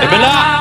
ابلع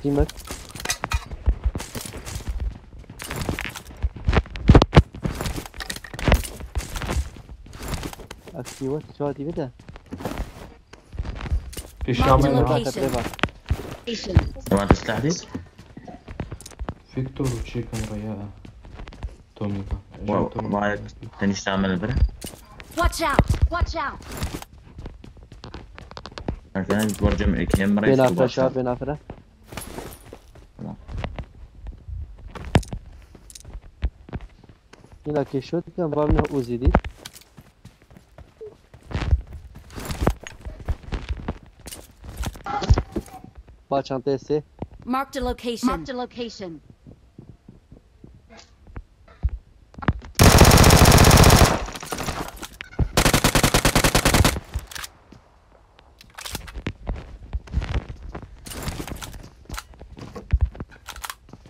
قيمك اكتيوات شادي بدا في شامل ما تستحدي فيكتور وتشيكن رياء توميكا ما تنيش تعمل البرة Watch out! كان تورجم كم مرة بين افرا شاب بين افرا هنا كيشوت كان بابنا اوزي دي با çantaya se Marked a location.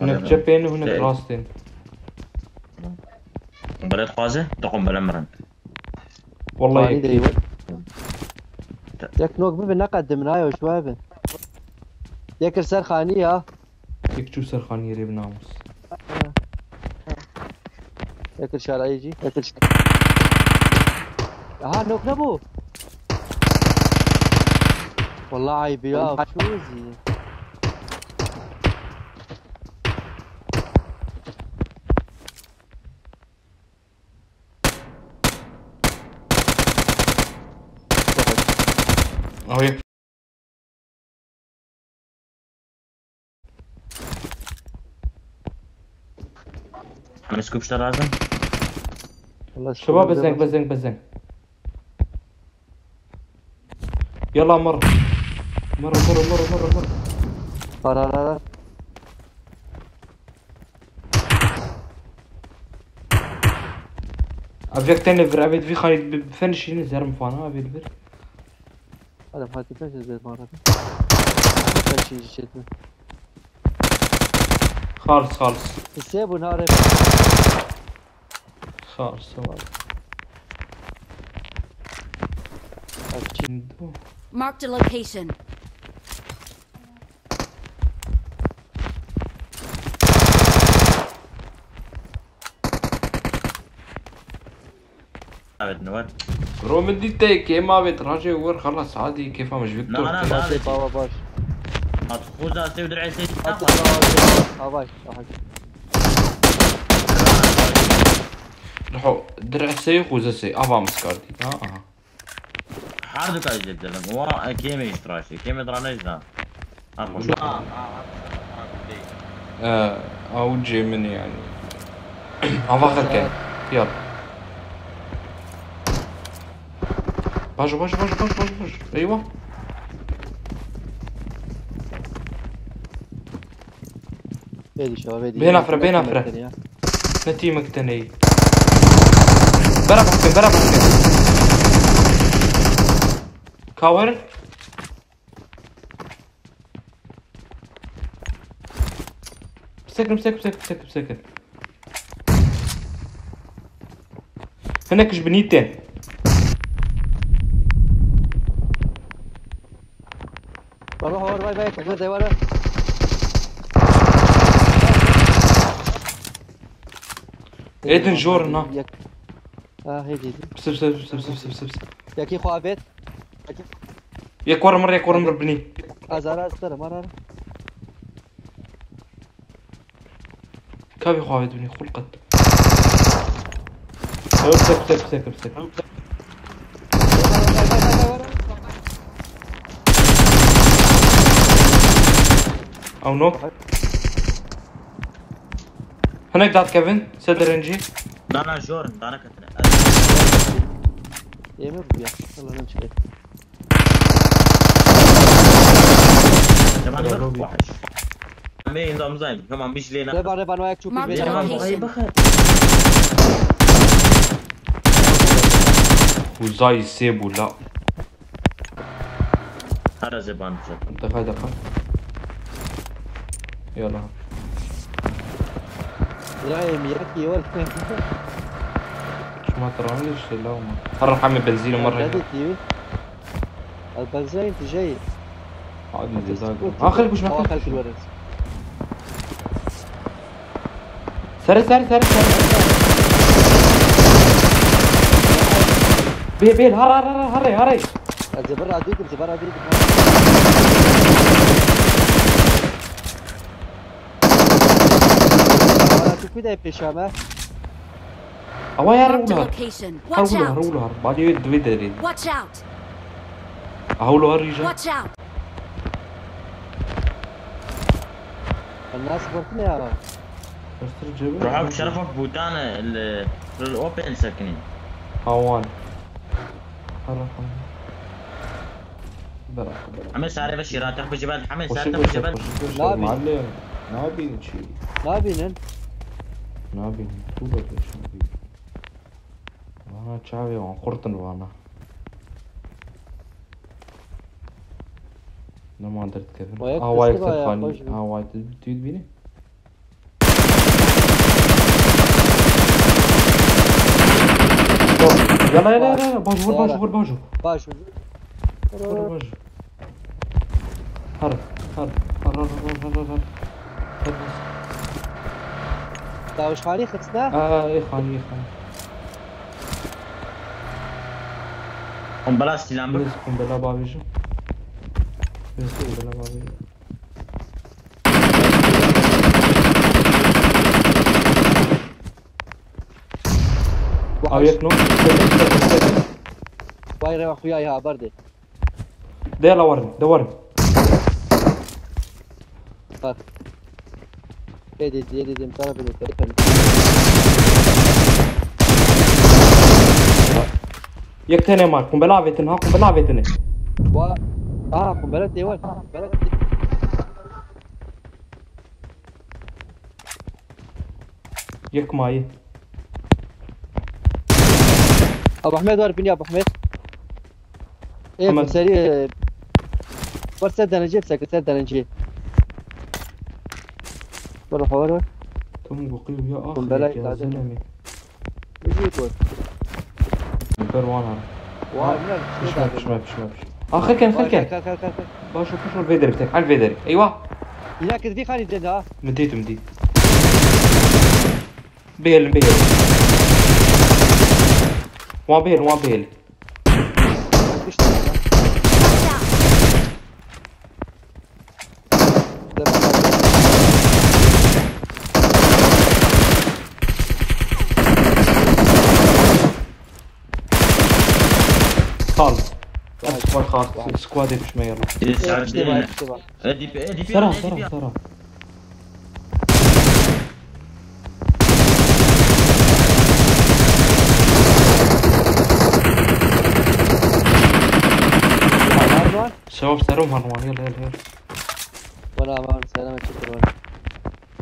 هناك جبين وهناك راستين بلد خوازه تقوم بالامرن والله ياك نوك ببن قدمناها وشوابه ياك رسال خانية يكتشو سرخان يريب ناموس ياك رشال يجي ياك رشال ها نوك نبو والله عيب يا شو زي اهو مسكوب اشترى لازم والله شباب بزنق يلا مر قرار ابجاك تاني ابيد في خالد بفنش ينزل مفانا ابيد بر هذا فاتي فاش زيد مرة فاش يجي شتمه خالص السيب ونهار خالص Marked a location. ابد نواد برو مدي تيك يا ما بيتراجع ور خلاص عادي كيف مش فيكتور لا باش بابا باش خوزا سيف درعي سيف باش رحو درع سيخ وزسي افا مسكاردي حاردك على جدا هو كيما يشتراشي كيما يدرانيش ذا او جي من يعني افا كان يلا باش ايوه هادي شباب هادي بين افرا نتيمك تاني برا بحكم كاور بسكن هناك جبنيتين باي تقدر ديوانا ايدن جورنا هيدي بس بس بس بس بس بس ياكي خو ابيت ياك ورا مر بني ازارا استر مرة كافي خواهد بني خلقت امسك او نوك هناك دات كيفن سدر انجي دانا جورن دانا كتنا يمر بيا يلا نمشي كمان وحش مين دام زين كمان بيش لينا ريبان وياك تشوف Marked a الفيديو location. وزاي سيب ولا هذا زبان جد دقيقة يلا رايم ياكي ولا ما ترانيش لا وما هروح اعمل بنزين مرة هذه تيوي البنزين انت جاي عادي زي خليك مش محتاج خليك الورث سري بيل هري الزبر عديك شوف كده بيشامه اوا Marked a يا location. Watch out. هرولو بعد يد Watch out. هولو هريجا Watch out. الناس برتنا يا روحوا بشرفوا في بوتان الاوبن ساكنين هوان هرا حمد ساري بشيرات تخبي جبال حمد ساري تخبي جبال معلم نابين شيء نابين طولة ليش نابين وانا تشاوي وان قرطن وانا انا ما درت كيف وايد تفاني وايد تريد بيني يلا باجو هرب تاوش خالي خدتنا اي خاني بلا استلام بك بسكم بلا بابيجو او يكنو واير اخوياي ها بردي ديلا ورني دي مطلع بالتليفون يكتني معكم بلعبتن هاكم بلعبتن قنبلة ديوان يك ماي ابو حميد وار بني ابو حميد ايه محمد. بسري ورسد انا جيب سد انا جيب والله حوار كم بقيو يا قنبلة اخي يا يتعدل. زلمه يجيب ور نمبر 1 وار مش خلكن باشوف شو الفيديو بتاعك على الفيديو ايوه هناك في خالي جد ها مديت بيل وان بيل خالص خالص سكواد مش ما يلا سرا شباب سروم هرمان يلا ولا ما سلامة شكرا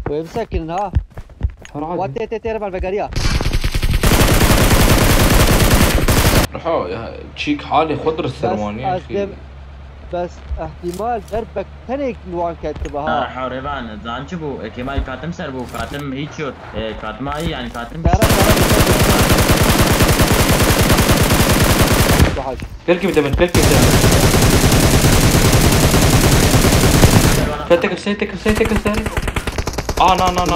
ويمسكن ها هرعاد واتي تيربال بقريه روحوا يا تشيك حالي خضر السروان يا اخي بس احتمال دربك تنك نوان كاتبها راح ريبان زانشبو كمال كاتم سربو كاتم هيك شو كاتماي يعني كاتم بلكي بدمن فتك سيتك ساري. نا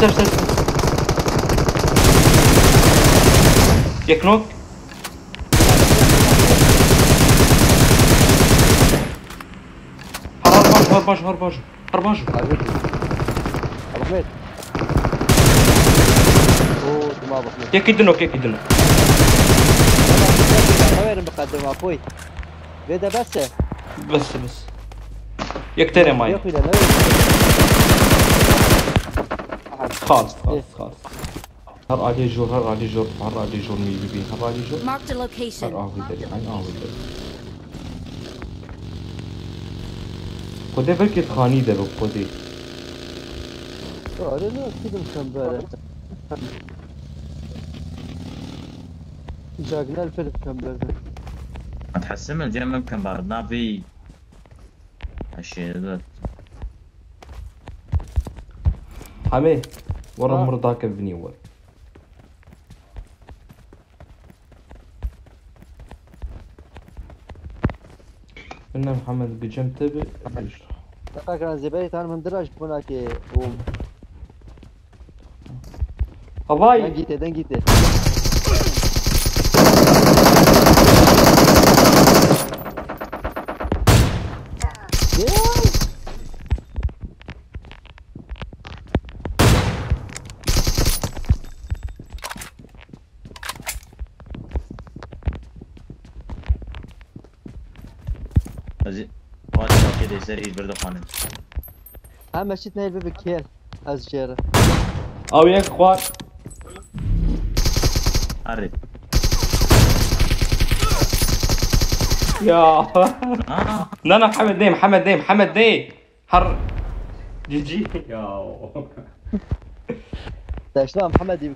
سب يكنوك. هرباج ابو حميد اوه تمام ابو حميد يكيدنوك وين مقدم اخوي بدا بس يكتري ماي يا اخوي لا خالص هر علي جور مي بي هر علي جور Marked a location. هر فيدري خده بلكي تخاني دلو خده اه لا كده مكمبره جاقنا الفيلم كمبره تحسم الجيم ممكن باردنا في هالشيء ذا. حمي ورا مرضاك ابني ور قلنا محمد بجم تبي دقيقة كان زبايت انا من دراج هناك هواي دنجيته زين واسع كده سريع برضه خانه. هم مشيت نايل بكيل از جيره او ياك خوار عرف. يا لا محمد دي هر جي يا شلون محمد يبي